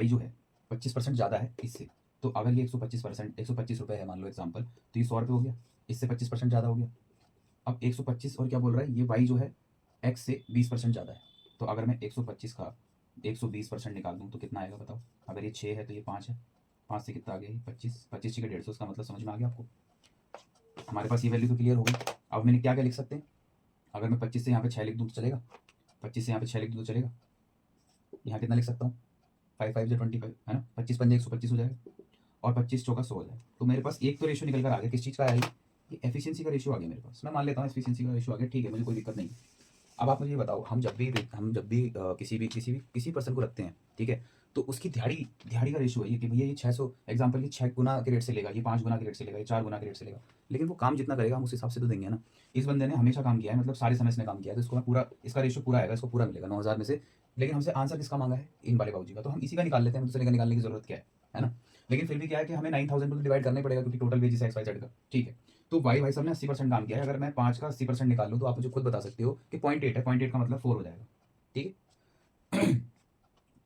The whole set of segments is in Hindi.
वाई जो है 25% ज़्यादा है इससे, तो अगर ये 125% 125 रुपये है मान लो एग्जाम्पल, तो ये 100 रुपये हो गया, इससे 25% ज़्यादा हो गया। अब 125 और क्या बोल रहा है, ये वाई जो है एक्स से 20% ज़्यादा है, तो अगर मैं 125 का 120% निकाल दूँ तो कितना आएगा बताओ। अगर ये 6 है तो ये 5 है, 5 से कितना आ गया, 25, 25 का 150, उसका मतलब समझ में आ गया आपको। हमारे पास ये वैल्यू तो क्लियर हो गई। अब मैंने क्या क्या लिख सकते हैं, अगर मैं 25 से यहाँ पे 6 लिख दूँ तो चलेगा, 25 से यहाँ पे 6 लिख दूँ तो चलेगा। यहाँ कितना लिख सकता हूँ, 5 5 25 है ना, 25 पंजे 125 हो जाएगा, और 25 चौका 100 हो जाएगा। तो मेरे पास एक तो रेशियो निकल कर आ गया, किस चीज़ का आया ये एफिशिएंसी का रेशियो आ गया मेरे पास। मैं मान लेता हूँ एफिशिएंसी का रेशियो आ गया, ठीक है, मुझे कोई दिक्कत नहीं। अब आप मुझे ये बताओ, हम जब भी किसी पर्सन को रखते हैं, ठीक है, तो उसकी दिहाड़ी दिहाड़ी का रेशियो है ये कि भैया ये 600 एग्जाम्पल, ये 6 गुना के रेट से लेगा, ये 5 गुना के रेट से लेगा, ये 4 गुना के रेट से लेगा, लेकिन वो काम जितना करेगा हम उस हिसाब से तो देंगे ना। इस बंदे ने हमेशा काम किया है, मतलब सारे समय इसने काम किया है, तो इसको मैं पूरा, इसका रेशियो पूरा आएगा, इसको पूरा मिलेगा 9000 में से। लेकिन हमसे आंसर किसका मांगा है, इन वाले बाबू जी का, तो हम इसी का निकाल लेते हैं, दूसरे का निकालने की जरूरत क्या है ना। लेकिन फिर भी क्या है कि हमें 9000 को डिवाइड करना ही पड़ेगा, क्योंकि टोटल वेजेस है एक्स वाई जेड का, ठीक है। तो वाई भाई साहब ने 80% काम किया है, अगर मैं 5 का 80% निकाल लूँ तो आप मुझे खुद बता सकते हो कि 0.8 है, 0.8 का मतलब 4 हो जाएगा, ठीक है।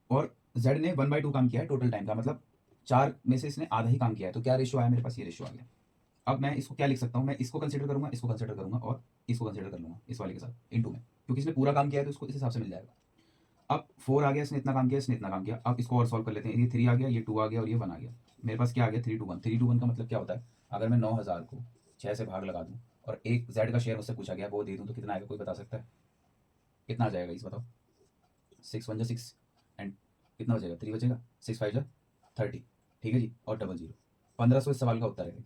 और जेड ने 1/2 काम किया है टोटल टाइम का, मतलब 4 में से इसने आधा ही काम किया है, तो क्या रेशियो आया मेरे पास, ये रेशियो आ गया। अब मैं इसको क्या लिख सकता हूँ, मैं इसको कंसिडर करूंगा, इसको कंसिडर करूंगा, और इसको कंसिडर कर लूंगा इस वाले के साथ इनटू में, क्योंकि इसने पूरा काम किया है तो इसको इस हिसाब से मिल जाएगा। अब 4 आ गया, इसने इतना काम किया, इसने इतना काम किया। अब इसको और सॉल्व कर लेते हैं, ये 3 आ गया, ये 2 आ गया, और ये 1 आ गया। मेरे पास क्या आ गया, 3 to 1। 3 to 1 का मतलब क्या होता है, अगर मैं 9000 को 6 से भाग लगा दूँ और एक जेड का शेयर मुझसे पूछा गया वो दे दूँ तो कितना आएगा, कोई बता सकता है कितना आ जाएगा, इस बताओ। 6 1 6 एंड कितना बचेगा, 3 बचेगा, 6 5 30, ठीक है जी, और डबल जीरो। 1500 इस सवाल का उत्तर है।